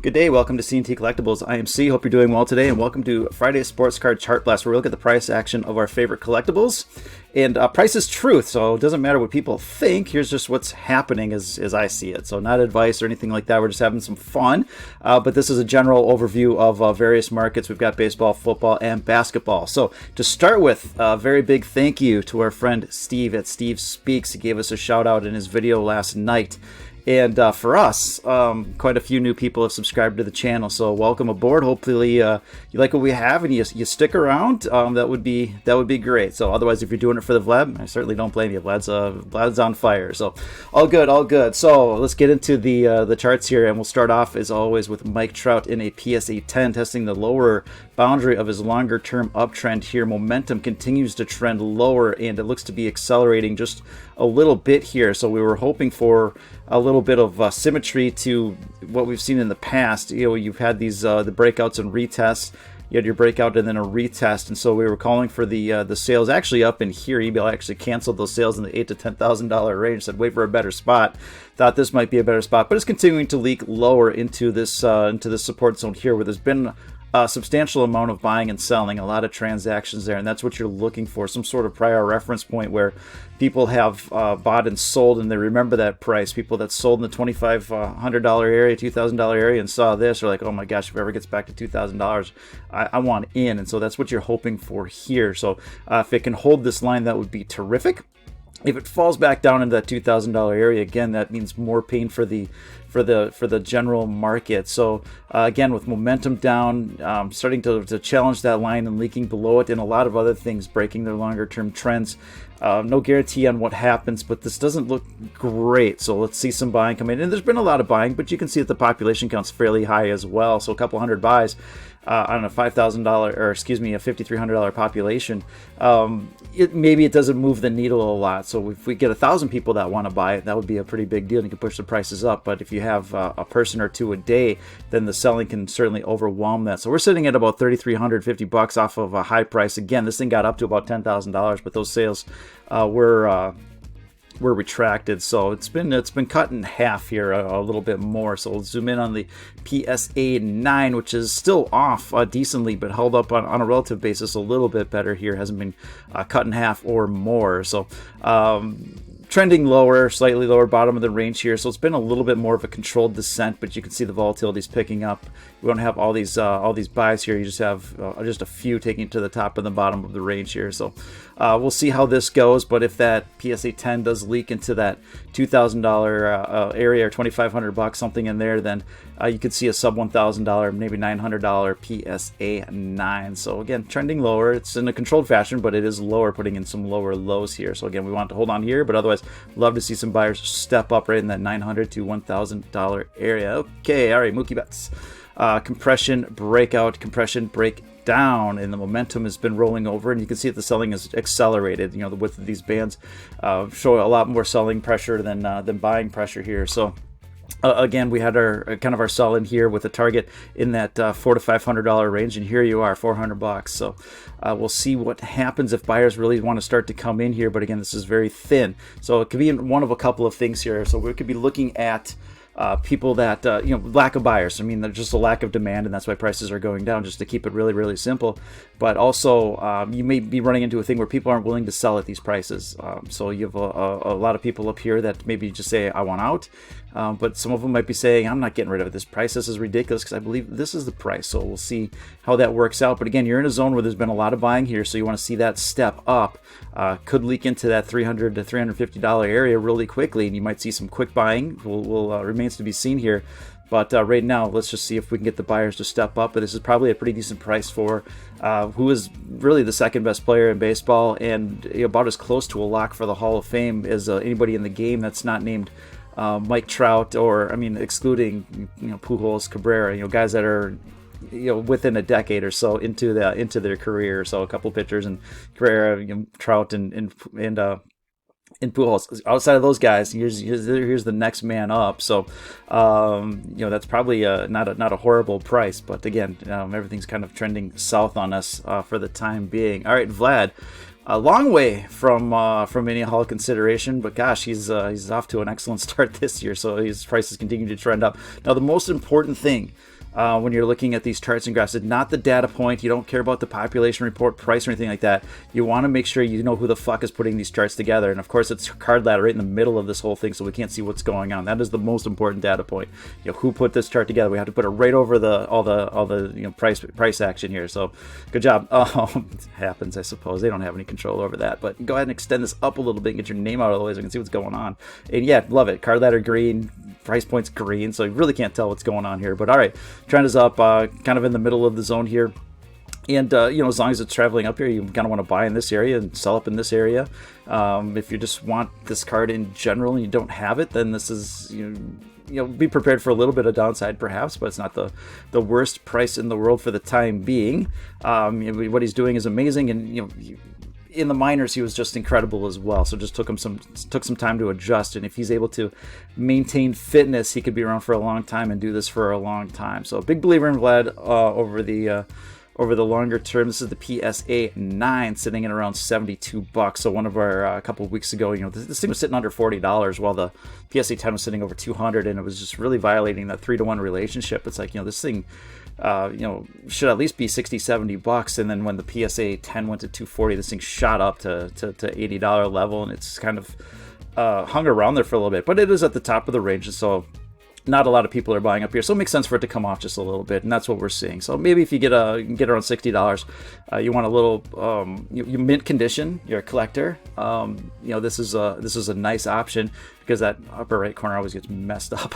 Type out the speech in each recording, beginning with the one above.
Good day, welcome to C&T Collectibles. I am C, hope you're doing well today, and welcome to Friday's Sports Card Chart Blast, where we look at the price action of our favorite collectibles. And price is truth, so it doesn't matter what people think. Here's just what's happening as I see it. So not advice or anything like that. We're just having some fun. But this is a general overview of various markets. We've got baseball, football, and basketball. So to start with, a very big thank you to our friend Steve at Steve Speaks. He gave us a shout out in his video last night. And for us, quite a few new people have subscribed to the channel, so welcome aboard. Hopefully you like what we have and you stick around. That would be great. So otherwise, if you're doing it for the Vlad, I certainly don't blame you. Vlad's on fire, so all good. So let's get into the charts here, and we'll start off as always with Mike Trout in a PSA 10, testing the lower boundary of his longer term uptrend here. Momentum continues to trend lower, and it looks to be accelerating just a little bit here. So we were hoping for a little bit of symmetry to what we've seen in the past. You know, you've had these the breakouts and retests. You had your breakout and then a retest, and so we were calling for the sales actually up in here. eBay actually canceled those sales in the $8,000 to $10,000 range. Said wait for a better spot. Thought this might be a better spot, but it's continuing to leak lower into this support zone here, where there's been a substantial amount of buying and selling, a lot of transactions there, and that's what you're looking for, some sort of prior reference point where people have bought and sold and they remember that price. People that sold in the $2,500 area, $2,000 area and saw this are like, oh my gosh, if it ever gets back to $2,000, I want in. And so that's what you're hoping for here. So if it can hold this line, that would be terrific. If it falls back down into that $2,000 area, again, that means more pain for the general market. So again, with momentum down, starting to challenge that line and leaking below it, and a lot of other things breaking their longer term trends. No guarantee on what happens, but this doesn't look great. So let's see some buying come in. And there's been a lot of buying, but you can see that the population count's fairly high as well. So a couple hundred buys on a $5,000, or excuse me, a $5,300 population. Maybe it doesn't move the needle a lot. So if we get 1,000 people that want to buy it, that would be a pretty big deal, and you can push the prices up. But if you have a person or two a day, then the selling can certainly overwhelm that. So we're sitting at about $3,350 off of a high price. Again, this thing got up to about $10,000, but those sales were retracted, so it's been cut in half here a little bit more. So we'll zoom in on the PSA 9, which is still off decently, but held up on a relative basis a little bit better here. Hasn't been cut in half or more. So trending lower, slightly lower bottom of the range here. So it's been a little bit more of a controlled descent, but you can see the volatility is picking up. We don't have all these buys here. You just have just a few taking it to the top and the bottom of the range here. So we'll see how this goes. But if that PSA 10 does leak into that $2,000 area or $2,500, something in there, then you could see a sub $1,000, maybe $900 PSA 9. So again, trending lower. It's in a controlled fashion, but it is lower, putting in some lower lows here. So again, we want to hold on here, but otherwise, love to see some buyers step up right in that $900 to $1,000 area. Okay, all right, Mookie Betts. Compression breakout, compression breakdown, and the momentum has been rolling over, and you can see that the selling has accelerated. You know, the width of these bands show a lot more selling pressure than buying pressure here. So again, we had our kind of our sell in here with a target in that $400 to $500 range, and here you are, $400. So we'll see what happens if buyers really want to start to come in here. But again, this is very thin, so it could be one of a couple of things here. So we could be looking at people that lack of buyers. I mean, there's just a lack of demand, and that's why prices are going down, just to keep it really, really simple. But also, you may be running into a thing where people aren't willing to sell at these prices. So you have a lot of people up here that maybe just say, I want out. But some of them might be saying, I'm not getting rid of this price. This is ridiculous because I believe this is the price. So we'll see how that works out. But again, you're in a zone where there's been a lot of buying here, so you want to see that step up. Could leak into that $300 to $350 area really quickly, and you might see some quick buying. Remains to be seen here. But right now, let's just see if we can get the buyers to step up. But this is probably a pretty decent price for who is really the second best player in baseball, and about as close to a lock for the Hall of Fame as anybody in the game that's not named Mike Trout, or I mean, excluding Pujols, Cabrera, guys that are within a decade or so into their career. So a couple pitchers, and Cabrera, Trout, and Pujols. Outside of those guys, here's the next man up. So that's probably not a horrible price, but again, everything's kind of trending south on us for the time being. All right, Vlad, a long way from any Hall consideration, but gosh, he's off to an excellent start this year, so his prices continue to trend up. Now, the most important thing when you're looking at these charts and graphs is not the data point. You don't care about the population report, price, or anything like that. You want to make sure you know who the fuck is putting these charts together, and of course, it's Card Ladder right in the middle of this whole thing, so we can't see what's going on. That is the most important data point. Who put this chart together? We have to put it right over all the price action here. So, good job. It happens, I suppose. They don't have any control over that, but go ahead and extend this up a little bit and get your name out of the way so we can see what's going on. And yeah, love it. Card Ladder green, price points green, so you really can't tell what's going on here. But all right, trend is up, kind of in the middle of the zone here. And, as long as it's traveling up here, you kind of want to buy in this area and sell up in this area. If you just want this card in general and you don't have it, then this is, be prepared for a little bit of downside perhaps, but it's not the worst price in the world for the time being. What he's doing is amazing, and, in the minors, he was just incredible as well. So just took some time to adjust. And if he's able to maintain fitness, he could be around for a long time and do this for a long time. So a big believer in Vlad over the longer term. This is the PSA 9 sitting at around $72. So one of our a couple of weeks ago, this thing was sitting under $40 while the PSA 10 was sitting over $200, and it was just really violating that 3-to-1 relationship. It's like, this thing should at least be $60-$70, and then when the PSA 10 went to $240, this thing shot up to $80 level, and it's kind of hung around there for a little bit, but it is at the top of the range, so not a lot of people are buying up here, so it makes sense for it to come off just a little bit, and that's what we're seeing. So maybe if you get around $60, you want a little you mint condition, you're a collector. This is a nice option because that upper right corner always gets messed up.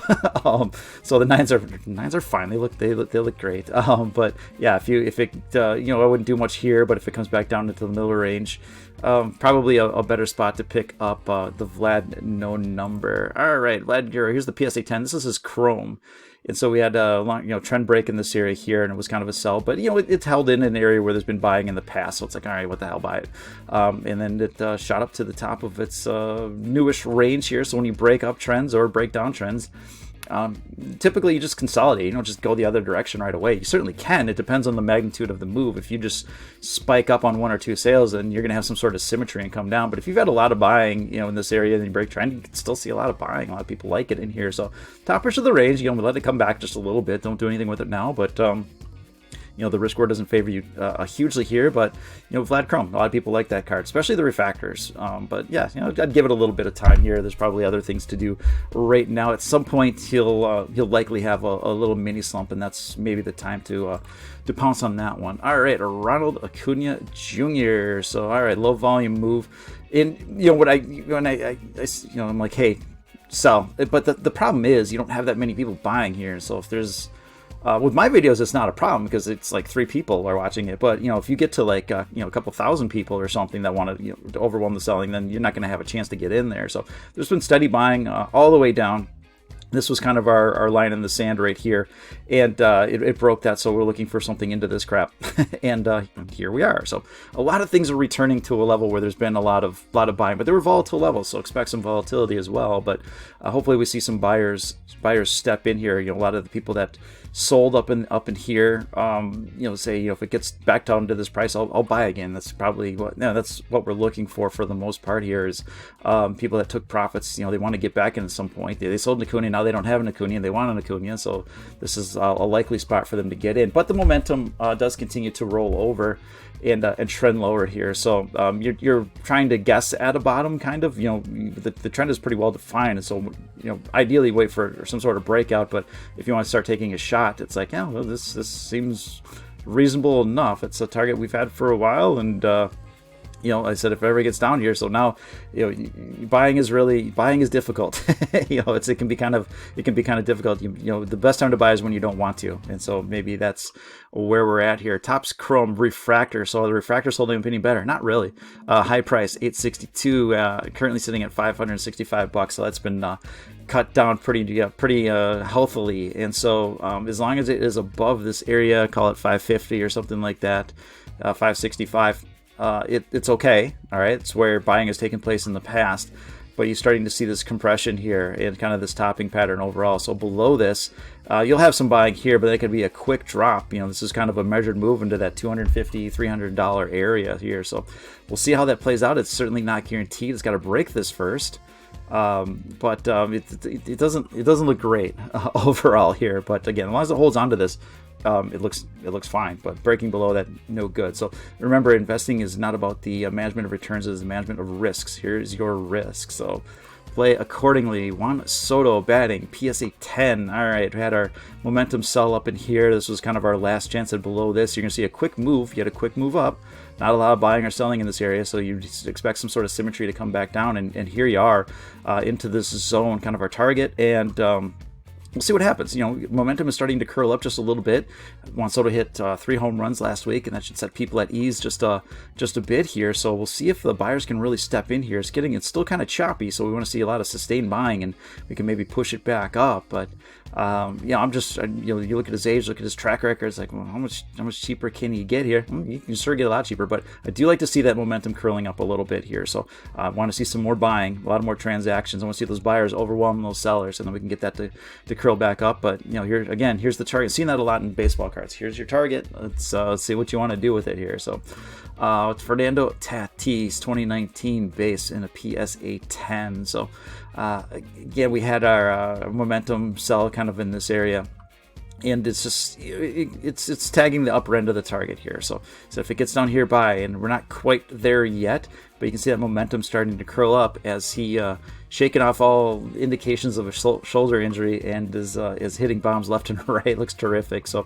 So the nines are fine. They look great. But yeah, if it I wouldn't do much here, but if it comes back down into the middle range, probably a better spot to pick up the Vlad no number. All right, Vlad Gura. Here's the PSA 10. This is his Chrome. And so we had a long, trend break in this area here, and it was kind of a sell. But, it's held in an area where there's been buying in the past. So it's like, all right, what the hell, buy it. And then it shot up to the top of its newish range here. So when you break up trends or break down trends, typically you just consolidate. You don't just go the other direction right away. You certainly can. It depends on the magnitude of the move. If you just spike up on one or two sales, then you're going to have some sort of symmetry and come down. But if you've had a lot of buying, in this area, and you break trend, you can still see a lot of buying. A lot of people like it in here. So toppers of the range, let it come back just a little bit. Don't do anything with it now, but the risk reward doesn't favor you hugely here, but Vlad Chrome, a lot of people like that card, especially the refractors. But yeah, I'd give it a little bit of time here. There's probably other things to do right now. At some point, he'll likely have a little mini slump, and that's maybe the time to pounce on that one. All right, Ronald Acuna Jr. So all right, low volume move. And I'm like, hey, sell. But the problem is you don't have that many people buying here. So if there's with my videos, it's not a problem because it's like 3 people are watching it. But if you get to like a couple thousand people or something that want to overwhelm the selling, then you're not going to have a chance to get in there. So there's been steady buying all the way down. This was kind of our line in the sand right here, and it broke that, so we're looking for something into this crap, and here we are. So a lot of things are returning to a level where there's been a lot of buying, but they were volatile levels, so expect some volatility as well. But hopefully we see some buyers step in here. A lot of the people that sold up in here, say if it gets back down to this price, I'll buy again. That's probably that's what we're looking for the most part here is people that took profits. They want to get back in at some point. They sold an Acuna, now they don't have an Acuna, and they want an Acuna, so this is a likely spot for them to get in. But the momentum does continue to roll over and trend lower here. So you're trying to guess at a bottom, kind of. The trend is pretty well defined, and so ideally wait for some sort of breakout. But if you want to start taking a shot, it's like, this seems reasonable enough. It's a target we've had for a while, and I said if it ever gets down here, so now buying is difficult. It can be kind of difficult. The best time to buy is when you don't want to, and so maybe that's where we're at here. Topps Chrome refractor. So the refractor's holding up any better? Not really. High price $862. Currently sitting at $565. So that's been cut down pretty healthily, and so as long as it is above this area, call it 550 or something like that, 565. It's okay. All right, it's where buying has taken place in the past. but you're starting to see this compression here and kind of this topping pattern overall. So below this, you'll have some buying here, but that could be a quick drop. This is kind of a measured move into that $250, $300 area here. So we'll see how that plays out. It's certainly not guaranteed. It's got to break this first. But it doesn't look great overall here. But again, as long as it holds on to this, it looks fine. But breaking below that, no good. So remember, investing is not about the management of returns; it is the management of risks. Here's your risk. So play accordingly. Juan Soto batting, PSA 10. All right, we had our momentum sell up in here. This was kind of our last chance. And below this, you're going to see a quick move. You had a quick move up. Not a lot of buying or selling in this area, so you expect some sort of symmetry to come back down. And here you are into this zone, kind of our target. And we'll see what happens. Momentum is starting to curl up just a little bit. Juan Soto hit 3 home runs last week, and that should set people at ease just a bit here. So we'll see if the buyers can really step in here. It's still kind of choppy, so we want to see a lot of sustained buying, and we can maybe push it back up. But I'm just you look at his age, look at his track record. It's like, well, how much cheaper can he get here? You can sure get a lot cheaper, but I do like to see that momentum curling up a little bit here. So I want to see some more buying, a lot more transactions. I want to see those buyers overwhelm those sellers, and then we can get that to curl back up. But here again, here's the target. Seen that a lot in baseball cards. Here's your target. Let's see what you want to do with it here. So it's Fernando Tati's 2019 base in a PSA 10. So again, we had our momentum sell kind of in this area, and it's just it's tagging the upper end of the target here. So if it gets down here by, and we're not quite there yet, but you can see that momentum starting to curl up as he shaking off all indications of a shoulder injury and is hitting bombs left and right. Looks terrific. So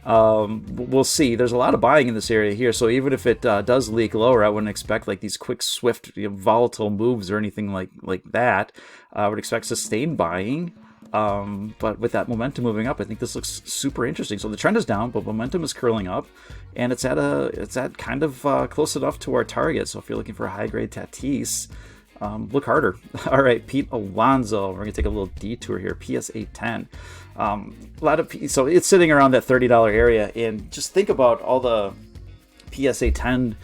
we'll see. There's a lot of buying in this area here. So even if it does leak lower, I wouldn't expect like these quick, swift, volatile moves or anything like that. I would expect sustained buying. But with that momentum moving up, I think this looks super interesting. So the trend is down, but momentum is curling up, and it's at kind of close enough to our target. So if you're looking for a high grade Tatis, look harder. All right, Pete Alonso. We're gonna take a little detour here. PSA 10. So it's sitting around that $30 area, and just think about all the PSA 10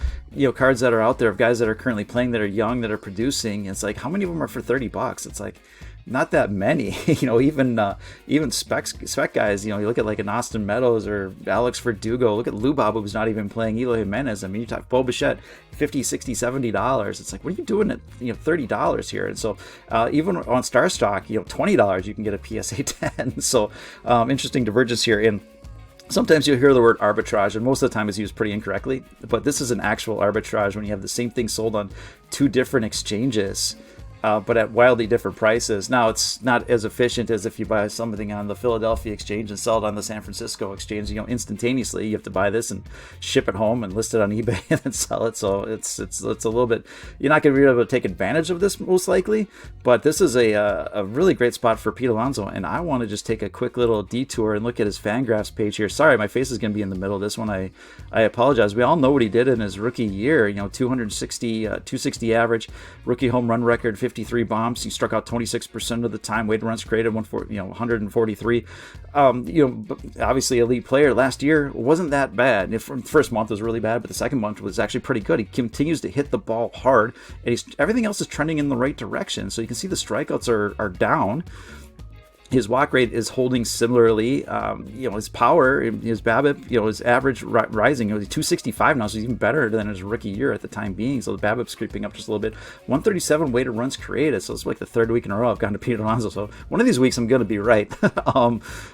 cards that are out there of guys that are currently playing, that are young, that are producing. It's like, how many of them are for $30? It's like not that many. Even spec guys, you look at like an Austin Meadows or Alex Verdugo. Look at Lou Bob, who's not even playing. Eloy Jimenez. I mean, you talk Bo Bichette, $50, $60, $70. It's like, what are you doing at $30 here? And so even on Star Stock, $20 you can get a PSA 10. So interesting divergence here. And sometimes you'll hear the word arbitrage, and most of the time it's used pretty incorrectly. But this is an actual arbitrage when you have the same thing sold on 2 different exchanges, but at wildly different prices. Now, it's not as efficient as if you buy something on the Philadelphia exchange and sell it on the San Francisco exchange. Instantaneously, you have to buy this and ship it home and list it on eBay and then sell it. So it's a little bit, you're not going to be able to take advantage of this most likely. But this is a really great spot for Pete Alonso, and I want to just take a quick little detour and look at his Fangraphs page here. Sorry, my face is going to be in the middle of this one. I apologize. We all know what he did in his rookie year. 260 average, rookie home run record, 53 bombs. He struck out 26% of the time. Weighted runs created 143. Obviously elite player. Last year wasn't that bad. The first month was really bad, but the second month was actually pretty good. He continues to hit the ball hard, and everything else is trending in the right direction. So you can see the strikeouts are down. His walk rate is holding similarly. His power, his BABIP, his average rising. He's 265 now, so he's even better than his rookie year at the time being. So the BABIP's creeping up just a little bit. 137 weighted runs created. So it's like the 3rd week in a row I've gotten to Pete Alonso. So one of these weeks I'm going to be right,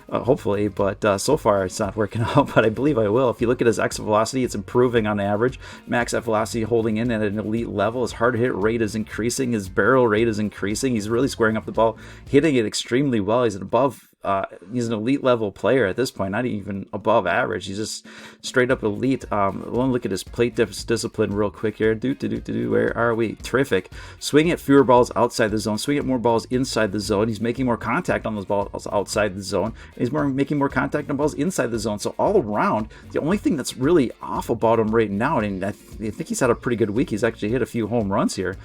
hopefully. But so far it's not working out. But I believe I will. If you look at his exit velocity, it's improving on average. Max F velocity holding in at an elite level. His hard hit rate is increasing. His barrel rate is increasing. He's really squaring up the ball, hitting it extremely well. He's an elite level player at this point, not even above average. He's just straight up elite. I want to look at his plate discipline real quick here. Where are we? Terrific. Swinging at fewer balls outside the zone, swinging at more balls inside the zone. He's making more contact on those balls outside the zone. He's making more contact on balls inside the zone. So all around, the only thing that's really off about him right now, and I think he's had a pretty good week. He's actually hit a few home runs here.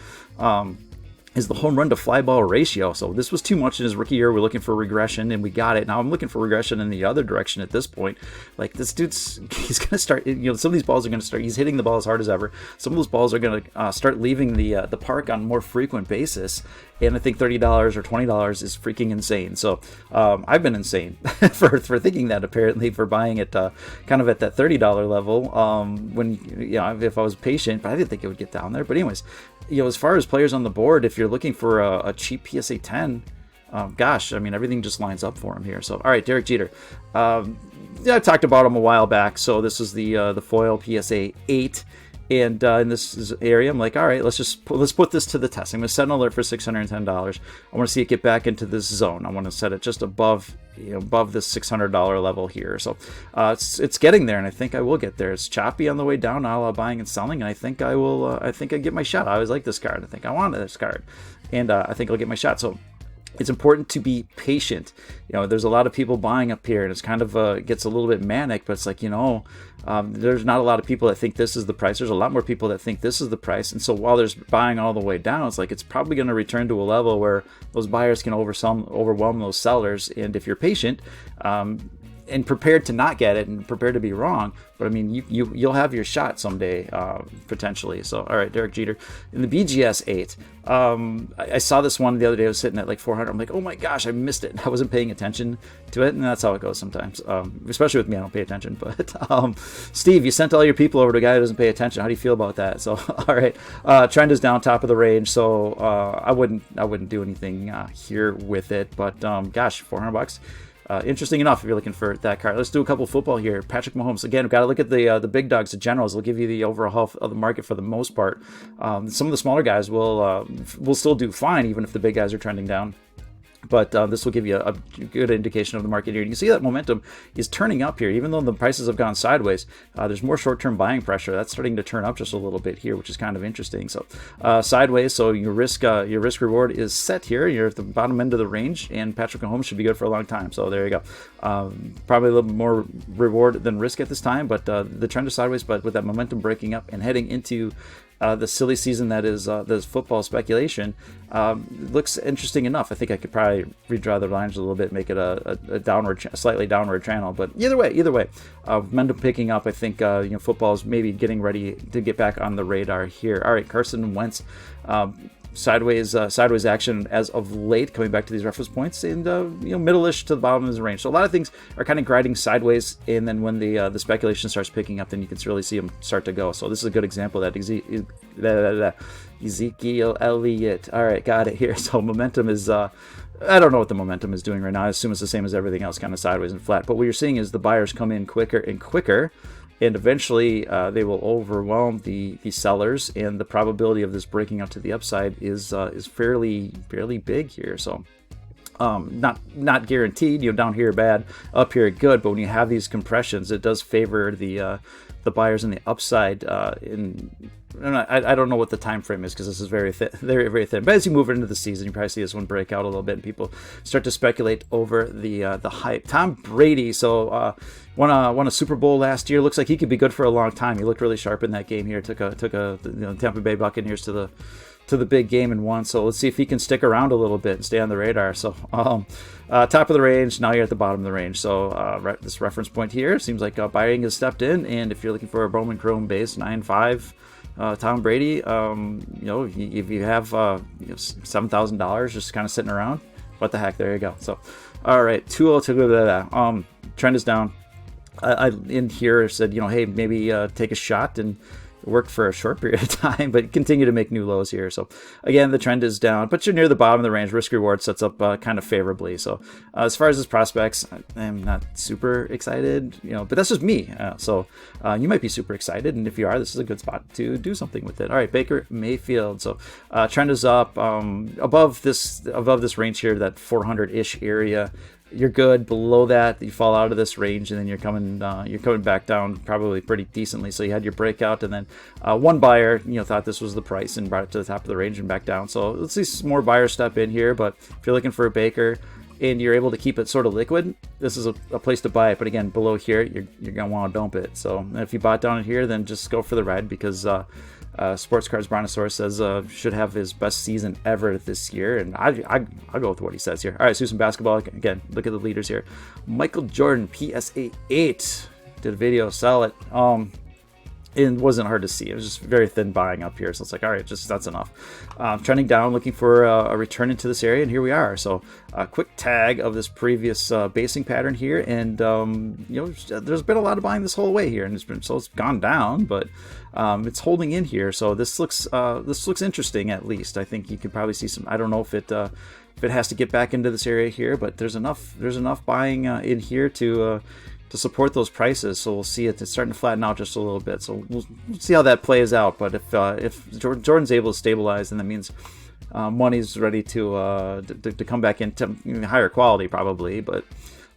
is the home run to fly ball ratio. So this was too much in his rookie year. We're looking for regression, and we got it. Now I'm looking for regression in the other direction at this point. Like, this dude's, he's going to start, some of these balls are going to start, he's hitting the ball as hard as ever. Some of those balls are going to start leaving the park on a more frequent basis. And I think $30 or $20 is freaking insane. So I've been insane for thinking that, apparently, for buying it kind of at that $30 level when, if I was patient, but I didn't think it would get down there. But anyways, as far as players on the board, if you're looking for a cheap PSA 10, gosh, I mean, everything just lines up for him here. So, all right, Derek Jeter. I talked about him a while back. So this is the foil PSA 8. And in this area, I'm like, all right, let's put this to the test. I'm going to set an alert for $610. I want to see it get back into this zone. I want to set it just above this $600 level here. So it's getting there, and I think I will get there. It's choppy on the way down, not a lot of buying and selling, and I think I will. I think I get my shot. I always like this card. I think I want this card, and I think I'll get my shot. So it's important to be patient. There's a lot of people buying up here, and it's kind of gets a little bit manic, but it's like, there's not a lot of people that think this is the price. There's a lot more people that think this is the price. And so while there's buying all the way down, it's like, it's probably going to return to a level where those buyers can overwhelm those sellers. And if you're patient, and prepared to not get it and prepared to be wrong, but I mean, you'll have your shot someday, potentially. So, all right, Derek Jeter in the BGS 8. I saw this one the other day. I was sitting at like 400. I'm like, oh my gosh, I missed it. I wasn't paying attention to it, and that's how it goes sometimes. Especially with me, I don't pay attention. But Steve, you sent all your people over to a guy who doesn't pay attention. How do you feel about that? So, all right, trend is down, top of the range. So I wouldn't do anything here with it. But gosh, $400. Interesting enough if you're looking for that card. Let's do a couple of football here. Patrick Mahomes. Again, we've got to look at the big dogs, the generals. They'll give you the overall health of the market for the most part. Some of the smaller guys will still do fine, even if the big guys are trending down. But this will give you a good indication of the market here. You can see that momentum is turning up here. Even though the prices have gone sideways, there's more short-term buying pressure. That's starting to turn up just a little bit here, which is kind of interesting. So sideways, so your risk reward is set here. You're at the bottom end of the range, and Patrick Mahomes should be good for a long time. So there you go. Probably a little bit more reward than risk at this time, but the trend is sideways. But with that momentum breaking up and heading into the silly season that is football speculation, looks interesting enough. I think I could probably redraw the lines a little bit, make it a slightly downward channel. But either way, momentum picking up. I think football is maybe getting ready to get back on the radar here. All right, Carson Wentz. Sideways action as of late, coming back to these reference points, and middle-ish to the bottom of his range. So a lot of things are kind of grinding sideways, and then when the speculation starts picking up, then you can really see them start to go. So this is a good example of that. Ezekiel Elliott. All right, got it here. So momentum is I don't know what the momentum is doing right now. I assume it's the same as everything else, kind of sideways and flat. But what you're seeing is the buyers come in quicker and quicker, and eventually they will overwhelm the sellers, and the probability of this breaking out to the upside is fairly big here. So not guaranteed. Down here bad, up here good. But when you have these compressions, it does favor the buyers in the upside. I don't know what the time frame is, because this is very thin, very, very thin. But as you move into the season, you probably see this one break out a little bit, and people start to speculate over the hype. Tom Brady, so won a Super Bowl last year. Looks like he could be good for a long time. He looked really sharp in that game here. Took a Tampa Bay Buccaneers to the big game and won. So let's see if he can stick around a little bit and stay on the radar. So top of the range, now you're at the bottom of the range. So this reference point here seems like buying has stepped in, and if you're looking for a Bowman Chrome base 9.5. Tom Brady, if you have $7,000 just kind of sitting around, what the heck? There you go. So, all right, 202. Trend is down. I in here said, hey, maybe take a shot, and it worked for a short period of time, but continue to make new lows here. So again, the trend is down, but you're near the bottom of the range. Risk reward sets up kind of favorably. So as far as his prospects, I'm not super excited, but that's just me. So you might be super excited, and if you are, this is a good spot to do something with it. All right, Baker Mayfield. So trend is up above this range here, that 400-ish area. You're good. Below that, you fall out of this range, and then you're coming back down probably pretty decently. So you had your breakout, and then one buyer thought this was the price and brought it to the top of the range and back down. So let's see some more buyers step in here. But if you're looking for a Baker and you're able to keep it sort of liquid, this is a place to buy it. But again, below here, you're gonna want to dump it. So if you bought down in here, then just go for the ride, because Sports Cards Brontosaurus says should have his best season ever this year, and I'll go with what he says here. All right, so some basketball again. Look at the leaders here. Michael Jordan, PSA 8, did a video, sell it. It wasn't hard to see. It was just very thin buying up here, so it's like, all right, just that's enough. Trending down, looking for a return into this area, and here we are. So a quick tag of this previous basing pattern here, and there's been a lot of buying this whole way here, and it's gone down, but it's holding in here. So this looks interesting at least. I think you could probably see some. I don't know if it has to get back into this area here, but there's enough buying in here to support those prices. So we'll see it's starting to flatten out just a little bit. So we'll see how that plays out. But if Jordan's able to stabilize, then that means money's ready to come back into higher quality probably. But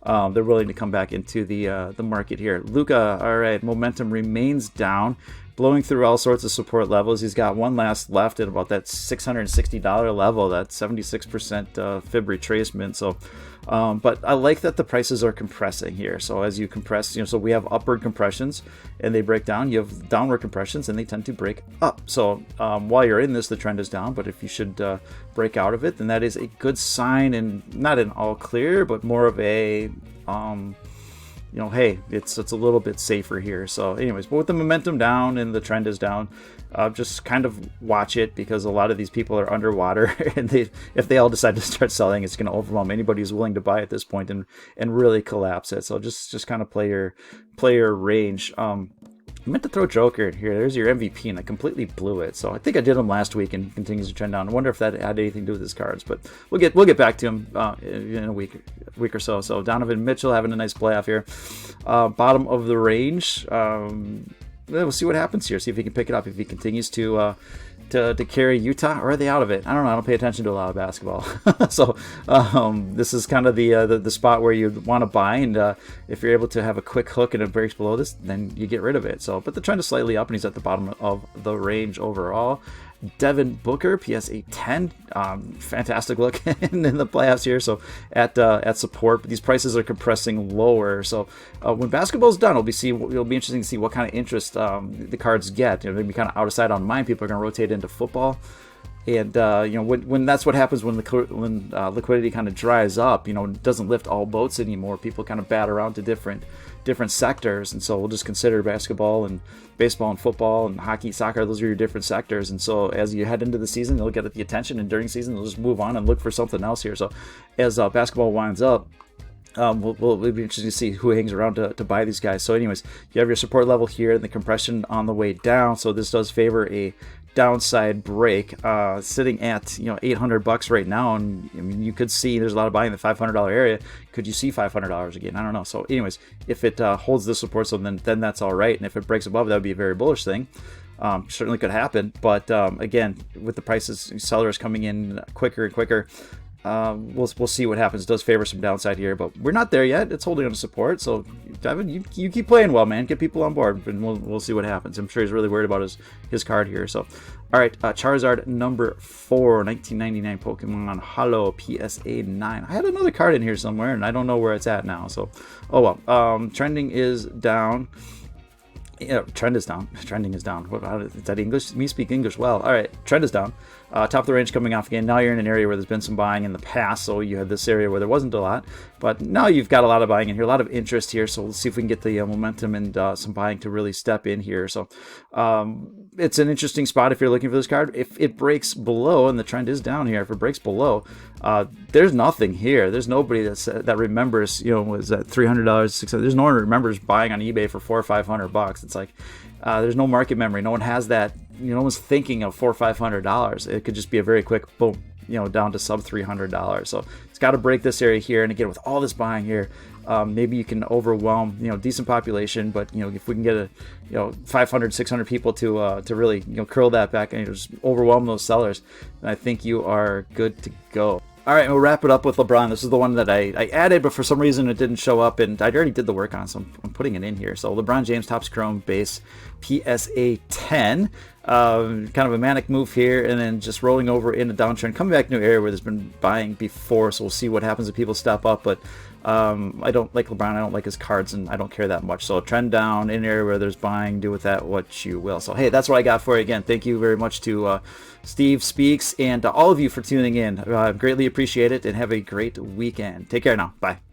they're willing to come back into the market here. Luka, all right, momentum remains down, blowing through all sorts of support levels. He's got one last left at about that $660 level, that 76% fib retracement. So, but I like that the prices are compressing here. So as you compress, so we have upward compressions and they break down. You have downward compressions and they tend to break up. So while you're in this, the trend is down. But if you should break out of it, then that is a good sign, and not an all clear, but more of a hey, it's a little bit safer here. So anyways, but with the momentum down and the trend is down, just kind of watch it, because a lot of these people are underwater, and if they all decide to start selling, it's going to overwhelm anybody who's willing to buy at this point and really collapse it. So just kind of play your range. I meant to throw Joker in here. There's your MVP, and I completely blew it. So I think I did him last week and continues to trend down. I wonder if that had anything to do with his cards, but we'll get back to him in a week or so. So Donovan Mitchell having a nice playoff here. Bottom of the range. We'll see what happens here. See if he can pick it up. If he continues to carry Utah, or are they out of it? I don't know. I don't pay attention to a lot of basketball. So this is kind of the spot where you want to buy, and if you're able to have a quick hook and it breaks below this, then you get rid of it. So, but the trend is slightly up, and he's at the bottom of the range overall. Devin Booker, PSA 10, fantastic look in the playoffs here. So at support, but these prices are compressing lower. So when basketball's done, it'll be interesting to see what kind of interest the cards get. Maybe kind of out of sight, on mind. People are going to rotate into football. And when that's what happens when liquidity kind of dries up, it doesn't lift all boats anymore. People kind of bat around to different sectors, and so we'll just consider basketball and baseball and football and hockey, soccer. Those are your different sectors, and so as you head into the season, they'll get the attention, and during season, they'll just move on and look for something else here. So as basketball winds up, it'll be interesting to see who hangs around to buy these guys. So anyways, you have your support level here and the compression on the way down. So this does favor a downside break, sitting at $800 right now, and I mean, you could see there's a lot of buying in the $500 area. Could you see $500 again? I don't know. So anyways, if it holds the support, so then that's all right, and if it breaks above, that would be a very bullish thing. Certainly could happen, but again, with the prices, sellers coming in quicker and quicker, we'll see what happens. It does favor some downside here, but we're not there yet. It's holding on to support. So, Devin, you keep playing well, man. Get people on board, and we'll see what happens. I'm sure he's really worried about his card here. So, all right, Charizard number 4, 1999 Pokemon Holo PSA 9. I had another card in here somewhere, and I don't know where it's at now. So, oh well. Trending is down. Yeah, trend is down. Trending is down. Is that English? Me speak English well. All right, trend is down. Top of the range coming off again. Now you're in an area where there's been some buying in the past, so you had this area where there wasn't a lot, but now you've got a lot of buying in here, a lot of interest here. So let's see if we can get the momentum and some buying to really step in here. So it's an interesting spot if you're looking for this card. If it breaks below, and the trend is down here, if it breaks below, there's nothing here. There's nobody that remembers, was that $300, $600. There's no one who remembers buying on eBay for $400 or $500. It's like there's no market memory. No one has that. No one's thinking of $400 or $500. It could just be a very quick boom, down to sub $300. So it's got to break this area here. And again, with all this buying here, maybe you can overwhelm, decent population. But if we can get 500, 600 people to really, curl that back and just overwhelm those sellers, then I think you are good to go. All right, we'll wrap it up with LeBron. This is the one that I added, but for some reason it didn't show up, and I already did the work on it, so I'm putting it in here. So LeBron James Topps Chrome base PSA 10. kind of a manic move here, and then just rolling over in a downtrend, coming back to an area where there's been buying before. So we'll see what happens if people step up. But I don't like LeBron. I don't like his cards, and I don't care that much. So trend down in an area where there's buying. Do with that what you will. So hey, that's what I got for you. Again, thank you very much to Steve Speaks and all of you for tuning in. Greatly appreciate it, and have a great weekend. Take care now. Bye.